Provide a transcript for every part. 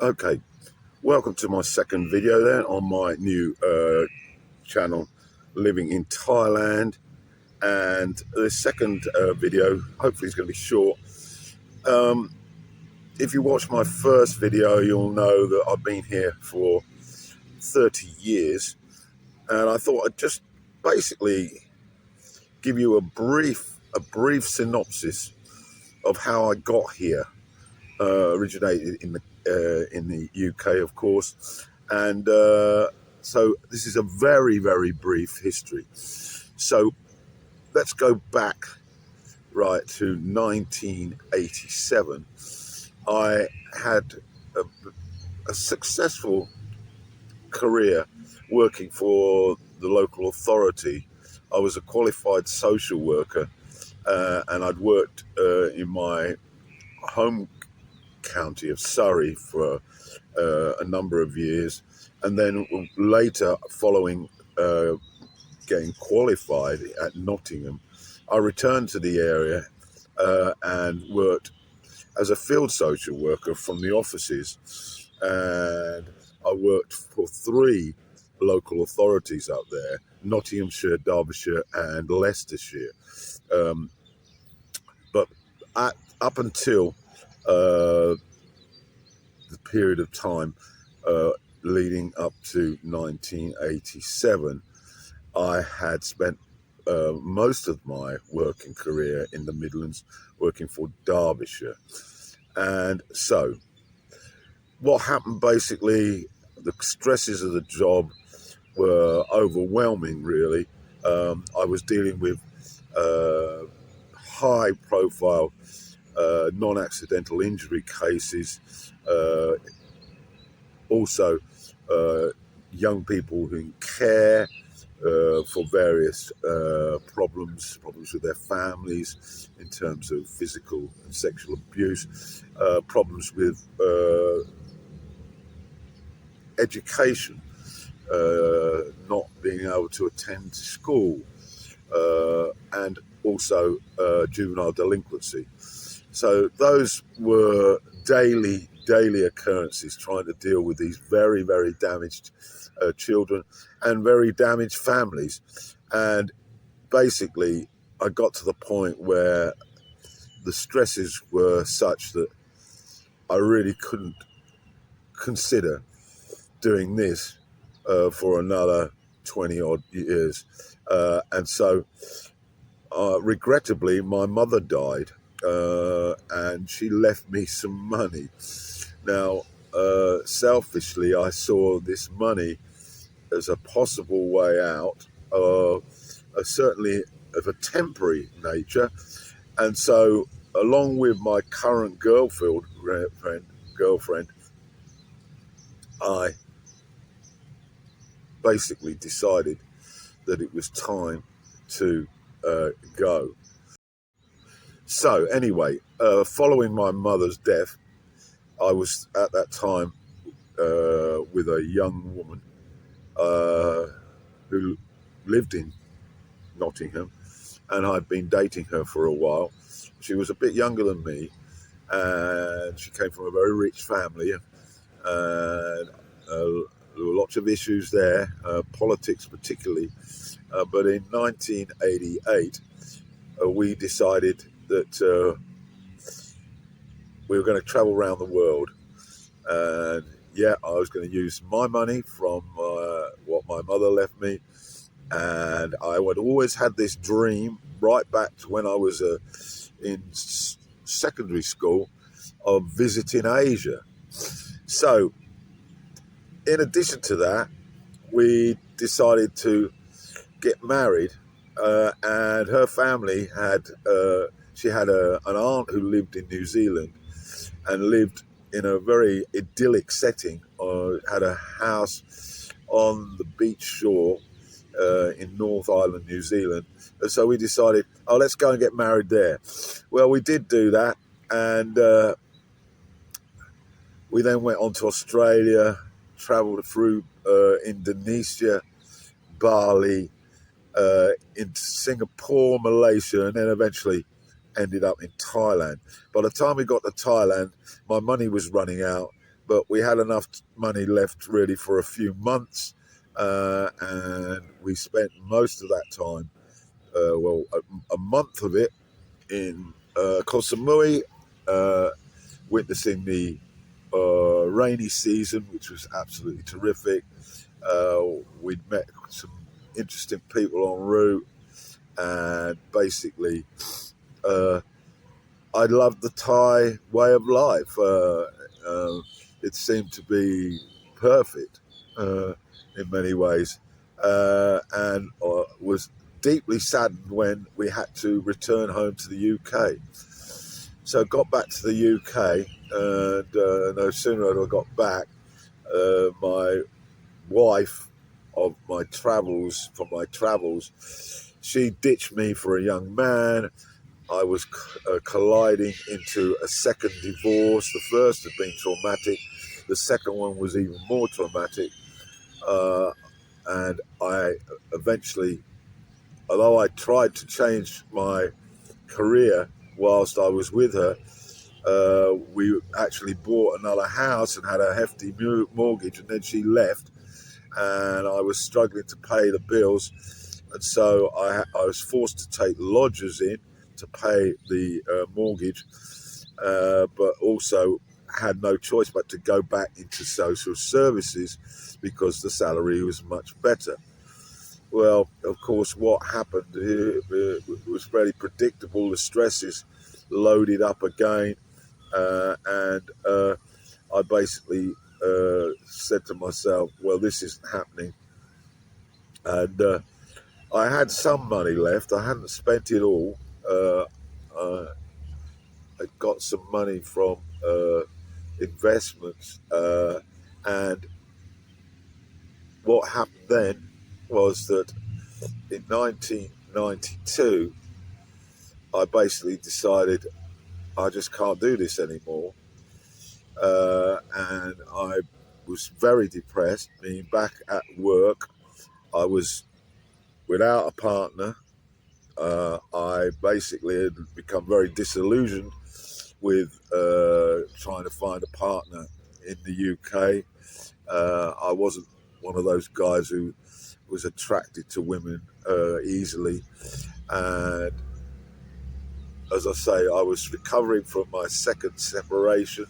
Okay, welcome to my second video then on my new channel, living in Thailand. And the second video, hopefully is going to be short. Um, if you watch my first video, you'll know that I've been here for 30 years. And I thought I'd just basically give you a brief synopsis of how I got here. Originated in the UK, of course, and so this is a very brief history. So let's go back right to 1987. I had a successful career working for the local authority. I was a qualified social worker, and I'd worked in my home county of Surrey for a number of years, and then later, following getting qualified at Nottingham, I returned to the area and worked as a field social worker from the offices, and I worked for 3 local authorities up there: Nottinghamshire, Derbyshire and Leicestershire. But up until the period of time leading up to 1987, I had spent most of my working career in the Midlands working for Derbyshire. And so what happened, basically, the stresses of the job were overwhelming, really. I was dealing with high profile non-accidental injury cases, also young people in care for various problems with their families in terms of physical and sexual abuse, problems with education, not being able to attend school, and also juvenile delinquency. So those were daily occurrences, trying to deal with these very damaged children and very damaged families. And basically I got to the point where the stresses were such that I really couldn't consider doing this for another 20 odd years. And so regrettably, my mother died, and she left me some money. Now, selfishly, I saw this money as a possible way out, certainly of a temporary nature. And so, along with my current girlfriend, I basically decided that it was time to go. So anyway, following my mother's death, I was at that time with a young woman who lived in Nottingham, and I'd been dating her for a while. She was a bit younger than me, and she came from a very rich family, and there were lots of issues there, politics particularly. But in 1988, we decided that we were going to travel around the world. And yeah, I was going to use my money from what my mother left me. And I had always had this dream, right back to when I was in secondary school, of visiting Asia. So in addition to that, we decided to get married, and her family had she had an aunt who lived in New Zealand and lived in a very idyllic setting, had a house on the beach shore in North Island, New Zealand. And so we decided, oh, let's go and get married there. Well, we did do that, and we then went on to Australia, travelled through Indonesia, Bali, in Singapore, Malaysia, and then eventually ended up in Thailand. By the time we got to Thailand, my money was running out, but we had enough money left really for a few months, and we spent most of that time, a month of it in Koh Samui, witnessing the rainy season, which was absolutely terrific. We'd met some interesting people en route, and basically I loved the Thai way of life. It seemed to be perfect in many ways, and was deeply saddened when we had to return home to the UK. So I got back to the UK, and no sooner had I got back, my wife of my travels, she ditched me for a young man. I was colliding into a second divorce. The first had been traumatic. The second one was even more traumatic. And I eventually, although I tried to change my career whilst I was with her, we actually bought another house and had a hefty mortgage, and then she left, and I was struggling to pay the bills, and so I was forced to take lodgers in to pay the mortgage, but also had no choice but to go back into social services because the salary was much better. Well, of course, what happened, it was very predictable. The stresses loaded up again, and I basically said to myself, well, this isn't happening. And I had some money left. I hadn't spent it all. I got some money from investments, and what happened then was that in 1992, I basically decided I just can't do this anymore, and I was very depressed. Being back at work, I was without a partner. I basically had become very disillusioned with trying to find a partner in the UK. I wasn't one of those guys who was attracted to women easily, and as I say, I was recovering from my second separation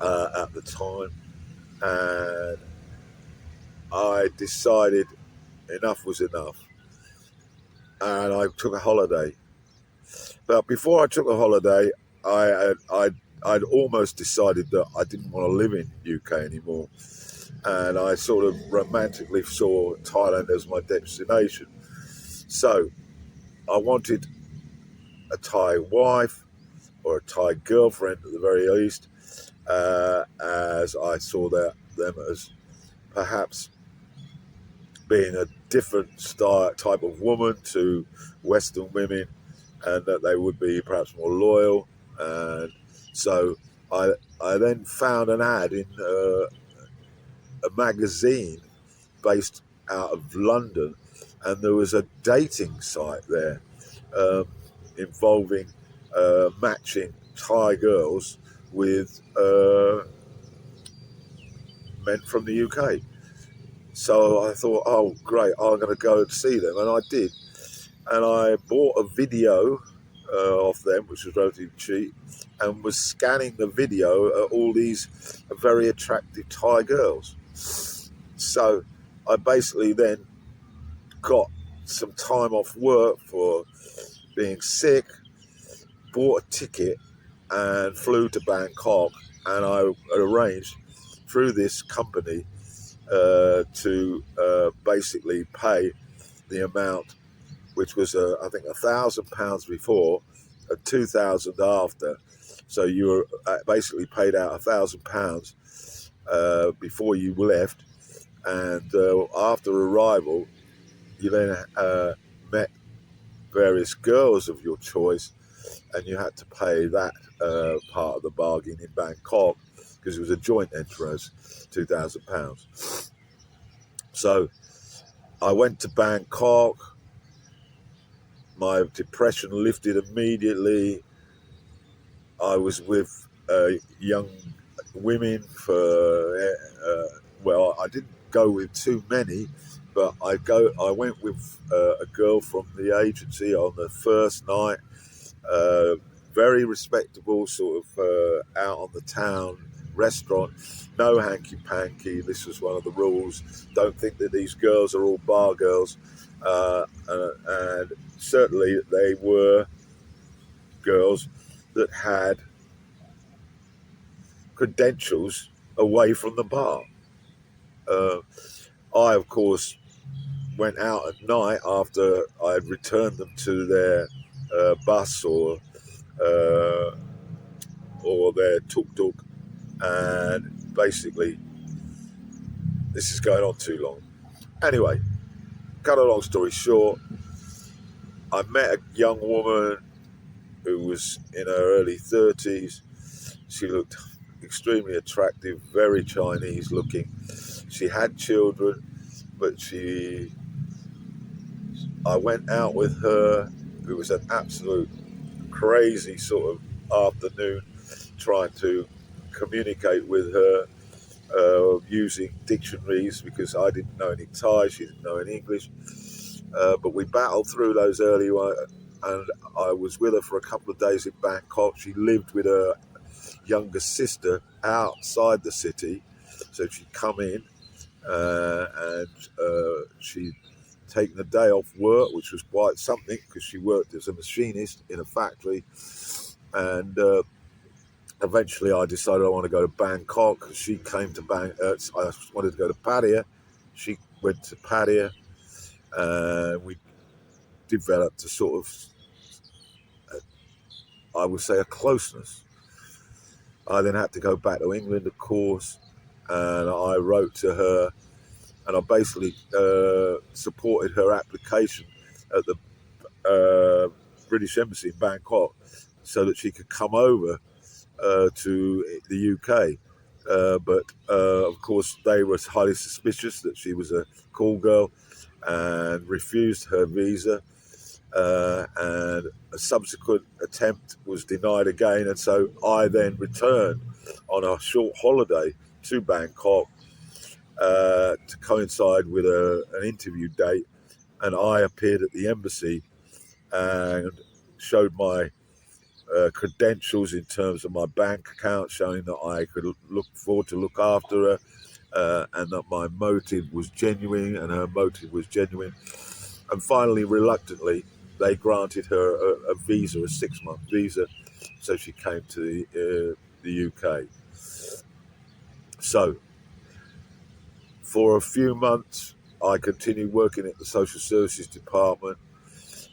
at the time, and I decided enough was enough, and I took a holiday. But before I took a holiday, I'd almost decided that I didn't want to live in UK anymore, and I sort of romantically saw Thailand as my destination. So I wanted a Thai wife or a Thai girlfriend at the very least, as I saw them as perhaps being a different type of woman to Western women, and that they would be perhaps more loyal. And so I then found an ad in a magazine based out of London, and there was a dating site there involving matching Thai girls with men from the UK. So I thought, oh great, I'm going to go and see them, and I did. And I bought a video of them, which was relatively cheap, and was scanning the video at all these very attractive Thai girls. So I basically then got some time off work for being sick, bought a ticket and flew to Bangkok, and I arranged through this company to basically pay the amount, which was I think £1,000 before and 2,000 after. So you were basically paid out £1,000 before you left, and after arrival, you then met various girls of your choice, and you had to pay that part of the bargain in Bangkok because it was a joint entrance, £2,000. So I went to Bangkok. My depression lifted immediately. I was with a young women well, I didn't go with too many, but I went with a girl from the agency on the first night. uh, Very respectable, sort of out on the town restaurant. No hanky panky. This was one of the rules. Don't think that these girls are all bar girls, and certainly they were girls that had credentials away from the bar. Uh, I, of course, went out at night after I had returned them to their bus uh, or their tuk-tuk, and basically, this is going on too long. Anyway, cut a long story short, I met a young woman who was in her early 30s. She looked extremely attractive, very Chinese looking. She had children, but I went out with her. It was an absolute crazy sort of afternoon trying to communicate with her using dictionaries because I didn't know any Thai, she didn't know any English. But we battled through those early ones, and I was with her for a couple of days in Bangkok. She lived with her younger sister outside the city, so she'd come in and she'd taken a day off work, which was quite something because she worked as a machinist in a factory. And eventually I decided I want to go to Bangkok. She came to I wanted to go to Pattaya. She went to Pattaya. We developed a sort of, I would say, a closeness. I then had to go back to England, of course, and I wrote to her, and I basically supported her application at the British Embassy in Bangkok so that she could come over to the UK. But of course, they were highly suspicious that she was a call girl and refused her visa. And a subsequent attempt was denied again. And so I then returned on a short holiday to Bangkok to coincide with an interview date. And I appeared at the embassy and showed my credentials in terms of my bank account, showing that I could look forward to look after her, and that my motive was genuine and her motive was genuine. And finally, reluctantly, they granted her a visa, a 6-month visa, so she came to the UK. So for a few months, I continued working at the social services department,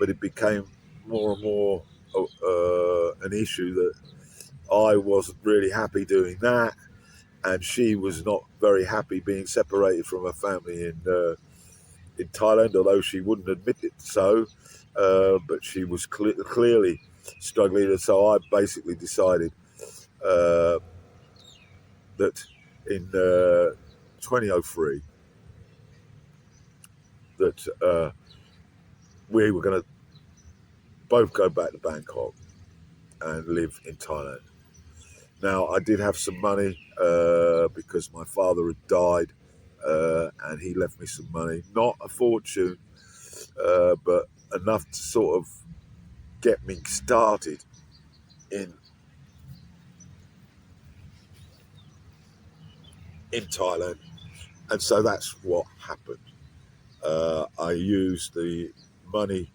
but it became more and more an issue that I wasn't really happy doing that, and she was not very happy being separated from her family in Thailand, although she wouldn't admit it so. But she was clearly struggling, and so I basically decided that in 2003 that we were going to both go back to Bangkok and live in Thailand. Now, I did have some money because my father had died, and he left me some money. Not a fortune, but enough to sort of get me started in Thailand. And so that's what happened. I used the money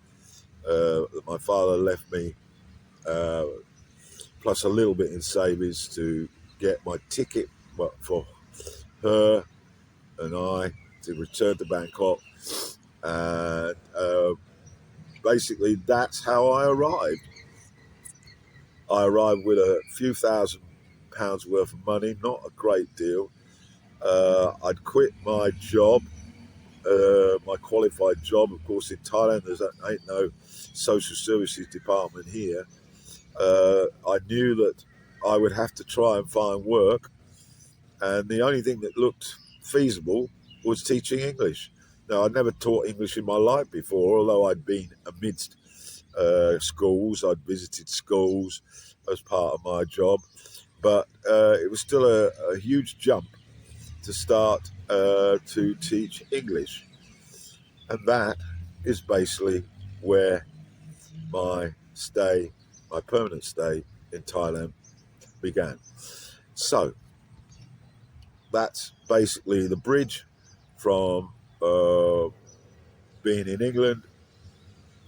that my father left me, plus a little bit in savings, to get my ticket for her and I to return to Bangkok. And basically, that's how I arrived. I arrived with a few £1,000s worth of money, not a great deal. I'd quit my job, my qualified job. Of course, in Thailand, there ain't no social services department here. I knew that I would have to try and find work, and the only thing that looked feasible was teaching English. Now, I'd never taught English in my life before, although I'd been amidst schools. I'd visited schools as part of my job, but it was still a huge jump to start to teach English. And that is basically where my permanent stay in Thailand began. So that's basically the bridge from being in England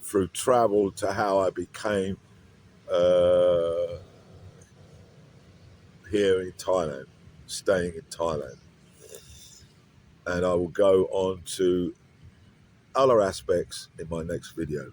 through travel to how I became here in Thailand, staying in Thailand. And I will go on to other aspects in my next video.